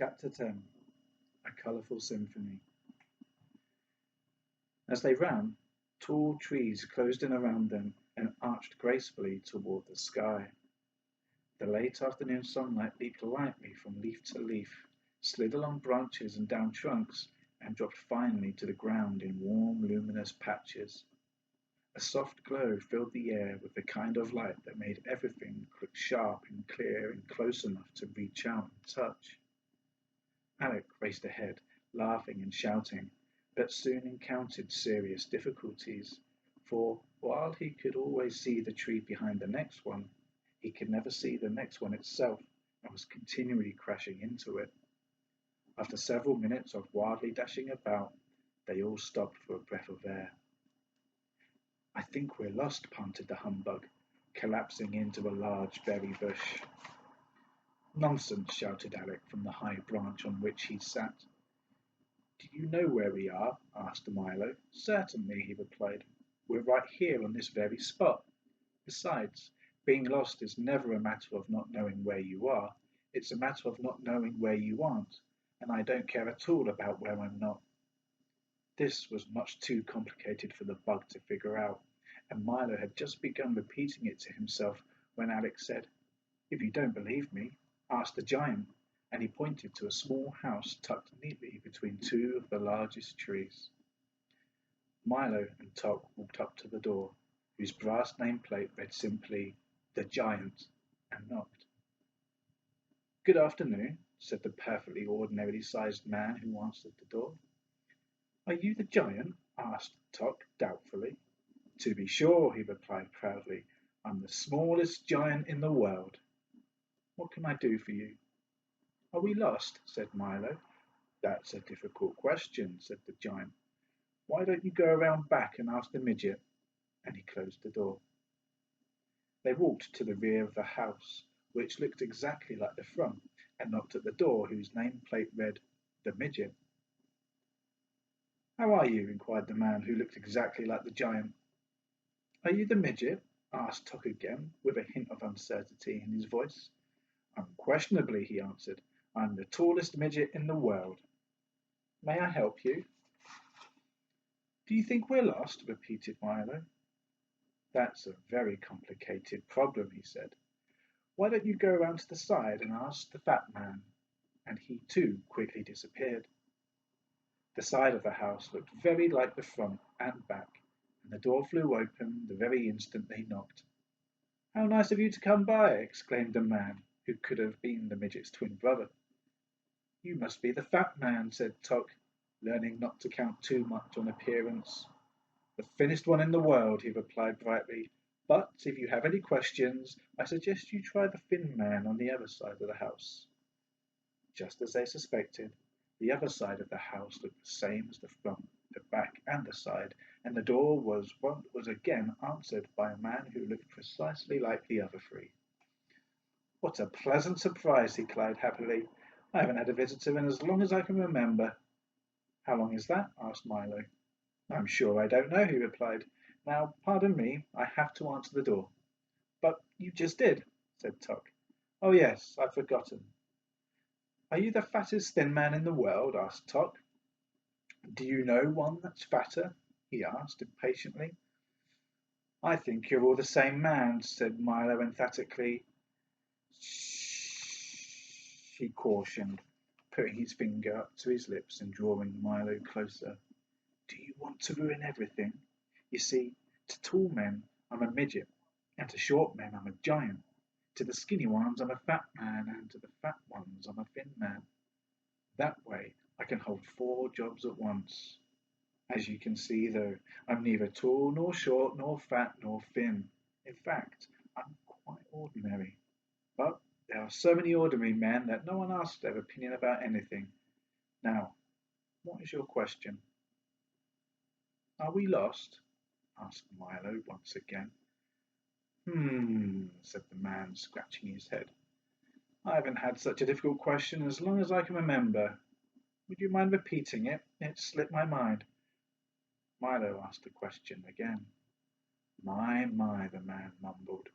Chapter 10. A Colourful Symphony. As they ran, tall trees closed in around them and arched gracefully toward the sky. The late afternoon sunlight leaped lightly from leaf to leaf, slid along branches and down trunks, and dropped finally to the ground in warm, luminous patches. A soft glow filled the air with the kind of light that made everything look sharp and clear and close enough to reach out and touch. Alec raced ahead, laughing and shouting, but soon encountered serious difficulties, for while he could always see the tree behind the next one, he could never see the next one itself and was continually crashing into it. After several minutes of wildly dashing about, they all stopped for a breath of air. "I think we're lost," panted the humbug, collapsing into a large berry bush. "Nonsense!" shouted Alec from the high branch on which he sat. "Do you know where we are?" asked Milo. "Certainly," he replied. "We're right here on this very spot. Besides, being lost is never a matter of not knowing where you are. It's a matter of not knowing where you aren't, and I don't care at all about where I'm not." This was much too complicated for the bug to figure out, and Milo had just begun repeating it to himself when Alec said, "If you don't believe me, ask the giant," and he pointed to a small house tucked neatly between two of the largest trees. Milo and Tok walked up to the door, whose brass nameplate read simply, "The Giant," and knocked. "Good afternoon," said the perfectly ordinarily sized man who answered the door. "Are you the giant?" asked Tok doubtfully. "To be sure," he replied proudly. "I'm the smallest giant in the world. What can I do for you?" "Are we lost?" said Milo. "That's a difficult question," said the giant. "Why don't you go around back and ask the midget?" And he closed the door. They walked to the rear of the house, which looked exactly like the front, and knocked at the door, whose nameplate read, "The Midget." "How are you?" inquired the man who looked exactly like the giant. "Are you the midget?" asked Tok again, with a hint of uncertainty in his voice. "Unquestionably," he answered. "I'm the tallest midget in the world. May I help you?" "Do you think we're lost?" repeated Milo. "That's a very complicated problem," he said. "Why don't you go round to the side and ask the fat man?" And he too quickly disappeared. The side of the house looked very like the front and back, and the door flew open the very instant they knocked. "How nice of you to come by!" exclaimed the man, who could have been the midget's twin brother. "You must be the fat man," said Tok, learning not to count too much on appearance. "The thinnest one in the world," he replied brightly. "But if you have any questions, I suggest you try the thin man on the other side of the house." Just as they suspected, the other side of the house looked the same as the front, the back, and the side, and the door was again answered by a man who looked precisely like the other three. "What a pleasant surprise!" he cried happily. "I haven't had a visitor in as long as I can remember." "How long is that?" asked Milo. "I'm sure I don't know," he replied. "Now, pardon me, I have to answer the door." "But you just did," said Tok. "Oh yes, I've forgotten." "Are you the fattest thin man in the world?" asked Tok. "Do you know one that's fatter?" he asked impatiently. "I think you're all the same man," said Milo emphatically. "Shh," he cautioned, putting his finger up to his lips and drawing Milo closer. "Do you want to ruin everything? You see, to tall men I'm a midget, and to short men I'm a giant. To the skinny ones I'm a fat man, and to the fat ones I'm a thin man. That way I can hold 4 jobs at once. As you can see, though, I'm neither tall nor short nor fat nor thin. In fact, I'm quite ordinary. But there are so many ordinary men that no one asks their opinion about anything. Now, what is your question?" "Are we lost?" asked Milo once again. Said the man, scratching his head. "I haven't had such a difficult question as long as I can remember. Would you mind repeating it? It slipped my mind." Milo asked the question again. My, the man mumbled.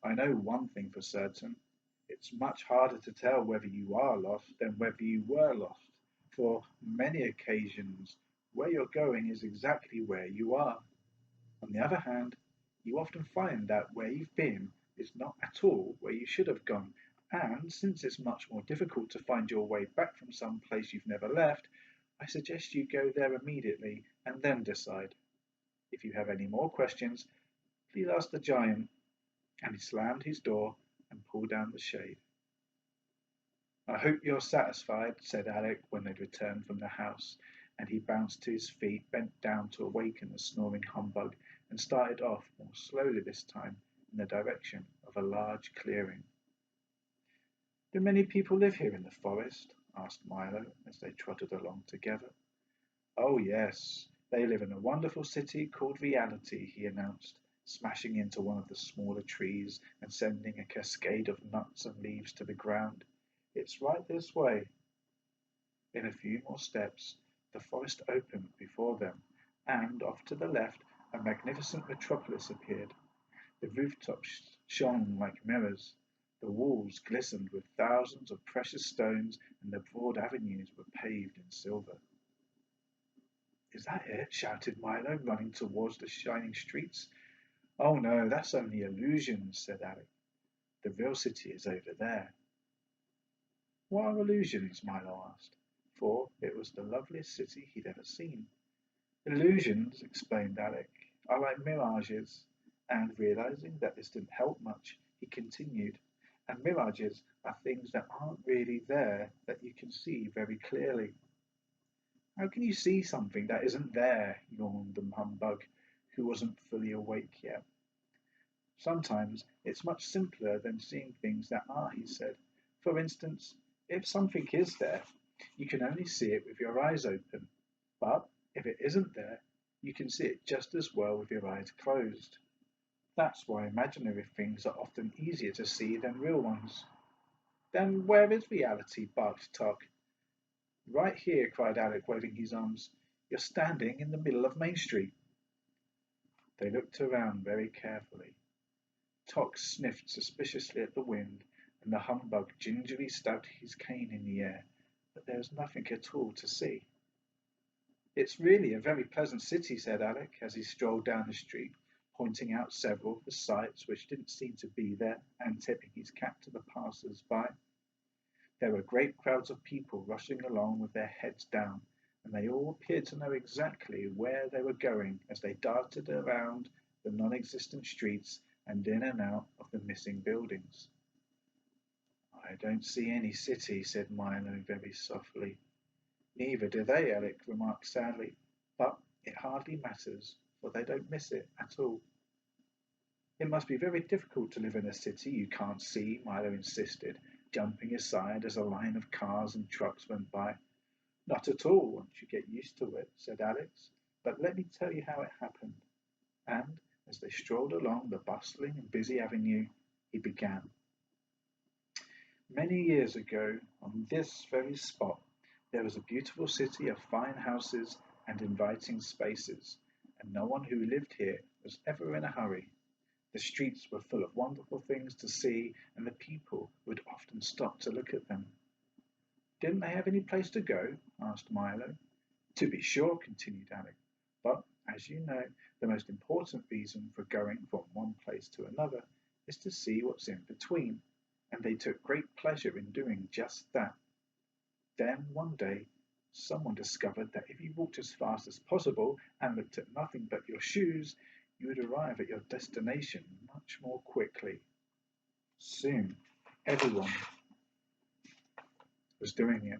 "I know one thing for certain. It's much harder to tell whether you are lost than whether you were lost, for many occasions where you're going is exactly where you are. On the other hand, you often find that where you've been is not at all where you should have gone, and since it's much more difficult to find your way back from some place you've never left, I suggest you go there immediately and then decide. If you have any more questions, please ask the giant. And he slammed his door and pulled down the shade. I hope you're satisfied, said Alec when they'd returned from the house, and he bounced to his feet, bent down to awaken the snoring humbug, and started off, more slowly this time, in the direction of a large clearing. Do many people live here in the forest? Asked Milo as they trotted along together. Oh, yes, they live in a wonderful city called Reality, he announced, smashing into one of the smaller trees and sending a cascade of nuts and leaves to the ground. It's right this way. In a few more steps, the forest opened before them, and off to the left, a magnificent metropolis appeared. The rooftops shone like mirrors, the walls glistened with thousands of precious stones, and the broad avenues were paved in silver. Is that it? Shouted Milo, running towards the shining streets. Oh no, that's only illusions, said Alec. The real city is over there. What are illusions? Milo asked, for it was the loveliest city he'd ever seen. Illusions, explained Alec, are like mirages, and realizing that this didn't help much, he continued, and mirages are things that aren't really there that you can see very clearly. How can you see something that isn't there? Yawned the humbug, who wasn't fully awake yet. Sometimes it's much simpler than seeing things that are, he said. For instance, if something is there, you can only see it with your eyes open. But if it isn't there, you can see it just as well with your eyes closed. That's why imaginary things are often easier to see than real ones. Then where is reality? Barked Tuck. Right here, cried Alec, waving his arms. You're standing in the middle of Main Street. They looked around very carefully. Tock sniffed suspiciously at the wind, and the humbug gingerly stabbed his cane in the air, but there was nothing at all to see. It's really a very pleasant city, said Alec, as he strolled down the street, pointing out several of the sights which didn't seem to be there, and tipping his cap to the passers-by. There were great crowds of people rushing along with their heads down, and they all appeared to know exactly where they were going as they darted around the non-existent streets and in and out of the missing buildings. I don't see any city, said Milo very softly. Neither do they, Alec remarked sadly, but it hardly matters, for they don't miss it at all. It must be very difficult to live in a city you can't see, Milo insisted, jumping aside as a line of cars and trucks went by. Not at all, once you get used to it, said Alex, but let me tell you how it happened. And, as they strolled along the bustling and busy avenue, he began. Many years ago, on this very spot, there was a beautiful city of fine houses and inviting spaces, and no one who lived here was ever in a hurry. The streets were full of wonderful things to see, and the people would often stop to look at them. Didn't they have any place to go? Asked Milo. To be sure, continued Alec, but, as you know, the most important reason for going from one place to another is to see what's in between, and they took great pleasure in doing just that. Then, one day, someone discovered that if you walked as fast as possible and looked at nothing but your shoes, you would arrive at your destination much more quickly. Soon, everyone was doing it.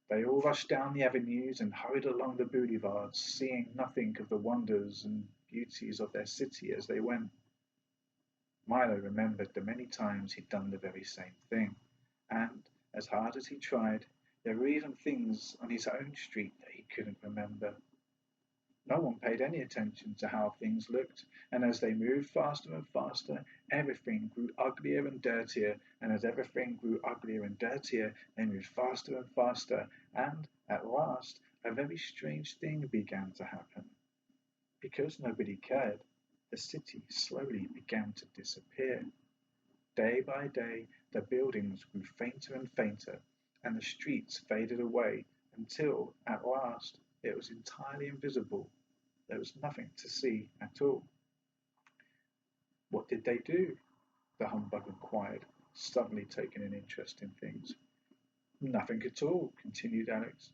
They all rushed down the avenues and hurried along the boulevards, seeing nothing of the wonders and beauties of their city as they went. Milo remembered the many times he'd done the very same thing, and, as hard as he tried, there were even things on his own street that he couldn't remember. No one paid any attention to how things looked, and as they moved faster and faster, everything grew uglier and dirtier, and as everything grew uglier and dirtier, they moved faster and faster, and, at last, a very strange thing began to happen. Because nobody cared, the city slowly began to disappear. Day by day, the buildings grew fainter and fainter, and the streets faded away until, at last, it was entirely invisible. There was nothing to see at all. What did they do? The humbug inquired, suddenly taking an interest in things. Nothing at all, continued Alex.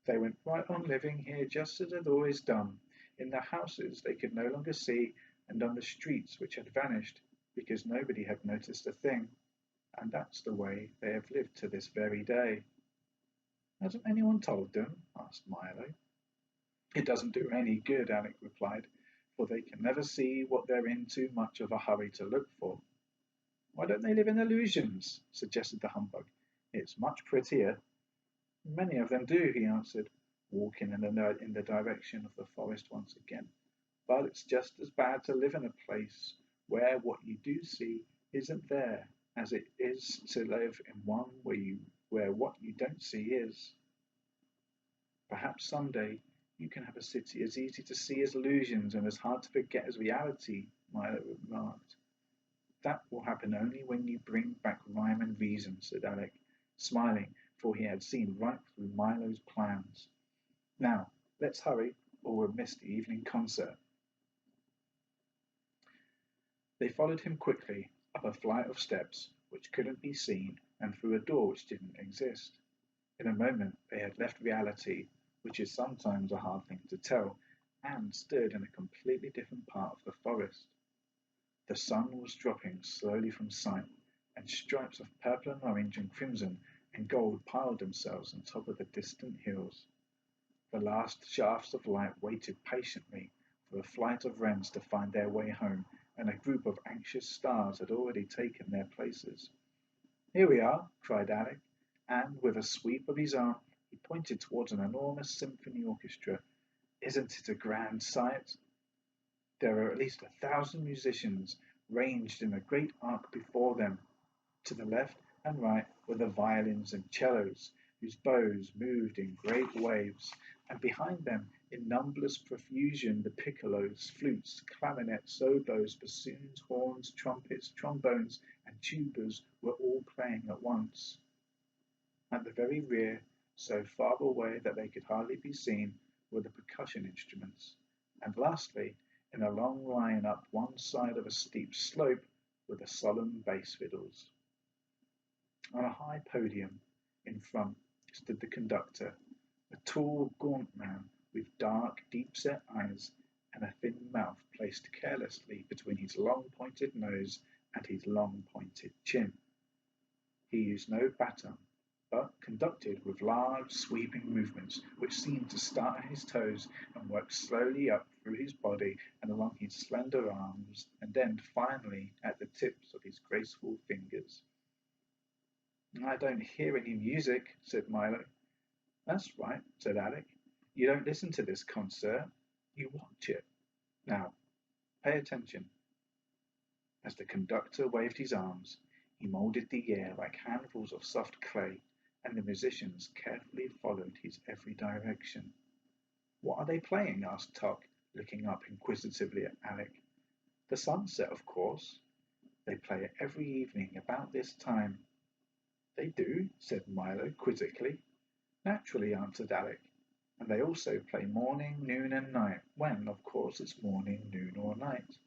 They went right on living here just as they'd always done, in the houses they could no longer see, and on the streets which had vanished, because nobody had noticed a thing. And that's the way they have lived to this very day. Hasn't anyone told them? Asked Milo. It doesn't do any good, Alec replied, for they can never see what they're in too much of a hurry to look for. Why don't they live in illusions? Suggested the humbug. It's much prettier. Many of them do, he answered, walking in the direction of the forest once again. But it's just as bad to live in a place where what you do see isn't there as it is to live in one where what you don't see is. Perhaps someday you can have a city as easy to see as illusions and as hard to forget as reality, Milo remarked. That will happen only when you bring back rhyme and reason, said Alec, smiling, for he had seen right through Milo's plans. Now, let's hurry, or we'll miss the evening concert. They followed him quickly, up a flight of steps which couldn't be seen, and through a door which didn't exist. In a moment they had left reality, which is sometimes a hard thing to tell, and stood in a completely different part of the forest. The sun was dropping slowly from sight, and stripes of purple and orange and crimson and gold piled themselves on top of the distant hills. The last shafts of light waited patiently for a flight of wrens to find their way home, and a group of anxious stars had already taken their places. Here we are, cried Alec, and with a sweep of his arm he pointed towards an enormous symphony orchestra. Isn't it a grand sight? There are at least 1,000 musicians ranged in a great arc before them. To the left and right were the violins and cellos, whose bows moved in great waves, and behind them, in numberless profusion, the piccolos, flutes, clarinets, oboes, bassoons, horns, trumpets, trombones, and tubas were all playing at once. At the very rear, so far away that they could hardly be seen, were the percussion instruments, and lastly, in a long line up one side of a steep slope, were the solemn bass fiddles. On a high podium in front stood the conductor, a tall, gaunt man with dark, deep-set eyes and a thin mouth placed carelessly between his long pointed nose and his long pointed chin. He used no baton, but conducted with large, sweeping movements which seemed to start at his toes and work slowly up through his body and along his slender arms, and end finally at the tips of his graceful fingers. I don't hear any music, said Milo. That's right, said Alec. You don't listen to this concert, you watch it. Now, pay attention. As the conductor waved his arms, he moulded the air like handfuls of soft clay, and the musicians carefully followed his every direction. What are they playing? Asked Tuck, looking up inquisitively at Alec. The sunset, of course. They play it every evening about this time. They do, said Milo quizzically. Naturally, answered Alec. And they also play morning, noon, and night, when, of course, it's morning, noon, or night.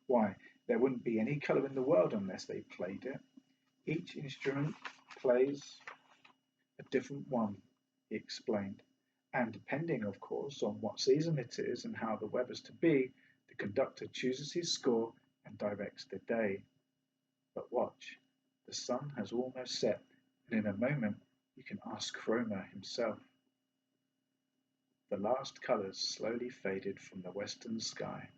Why, there wouldn't be any colour in the world unless they played it. Each instrument plays a different one, he explained, and depending, of course, on what season it is and how the weather's to be, the conductor chooses his score and directs the day. But watch, the sun has almost set, and in a moment you can ask Chroma himself. The last colours slowly faded from the western sky,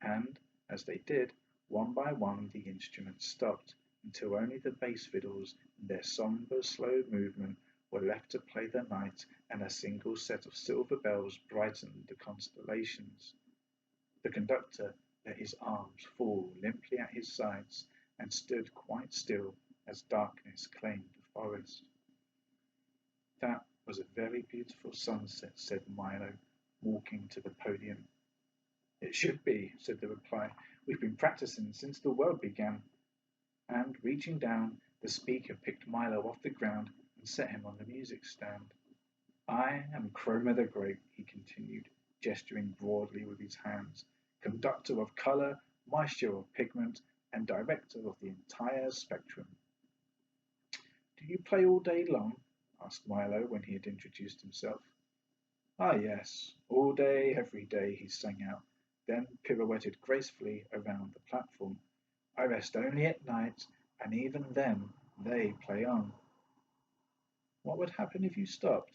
and, as they did, one by one the instruments stopped, until only the bass fiddles, in their sombre, slow movement, were left to play the night, and a single set of silver bells brightened the constellations. The conductor let his arms fall limply at his sides, and stood quite still as darkness claimed the forest. That was a very beautiful sunset, said Milo, walking to the podium. It should be, said the reply. We've been practicing since the world began. And Reaching down, the speaker picked Milo off the ground and set him on the music stand. I am Chroma the Great, he continued, gesturing broadly with his hands, conductor of colour, moisture of pigment, and director of the entire spectrum. Do you play all day long? Asked Milo when he had introduced himself. Ah, yes, all day, every day, he sang out, then pirouetted gracefully around the platform. I rest only at night, and even then they play on. What would happen if you stopped?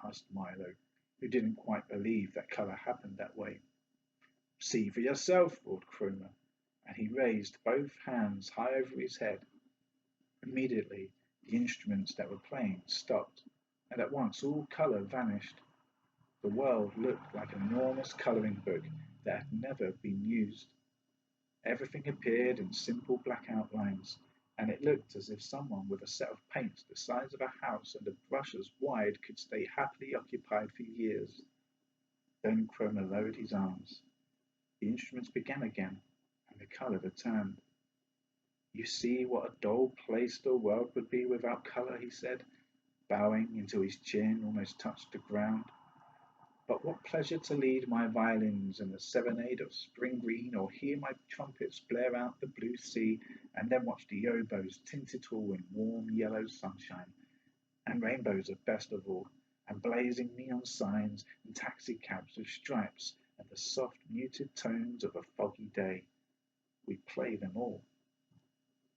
Asked Milo, who didn't quite believe that colour happened that way. See for yourself, roared Chroma, and he raised both hands high over his head. Immediately, the instruments that were playing stopped, and at once all colour vanished. The world looked like an enormous colouring book that had never been used. Everything appeared in simple black outlines, and it looked as if someone with a set of paints the size of a house and a brush as wide could stay happily occupied for years. Then Chroma lowered his arms. The instruments began again, and the colour returned. You see what a dull place the world would be without colour, he said, bowing until his chin almost touched the ground. But what pleasure to lead my violins in the serenade of spring green, or hear my trumpets blare out the blue sea, and then watch the oboes tint it all in warm yellow sunshine, and rainbows of best of all, and blazing neon signs, and taxicabs with stripes, and the soft muted tones of a foggy day. We'd play them all.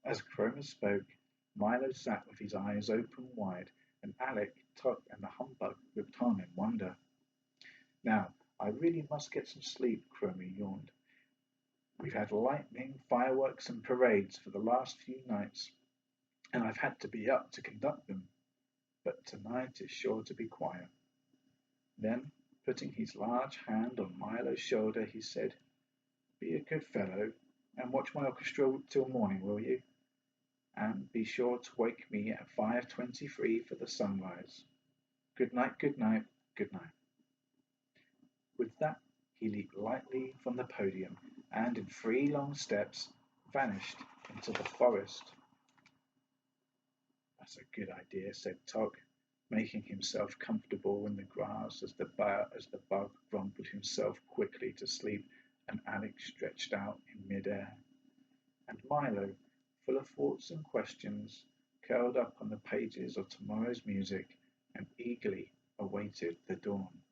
As Chroma spoke, Milo sat with his eyes open wide, and Alec, Tuck, and the humbug looked on in wonder. Now, I really must get some sleep, Chroma yawned. We've had lightning, fireworks, and parades for the last few nights, and I've had to be up to conduct them. But tonight is sure to be quiet. Then, putting his large hand on Milo's shoulder, he said, Be a good fellow, and watch my orchestra till morning, will you? And be sure to wake me at 5:23 for the sunrise. Good night, good night, good night. With that, he leaped lightly from the podium, and in 3 long steps vanished into the forest. That's a good idea, said Tog, making himself comfortable in the grass as the bug rumpled himself quickly to sleep and Alex stretched out in mid-air. And Milo, full of thoughts and questions, curled up on the pages of tomorrow's music and eagerly awaited the dawn.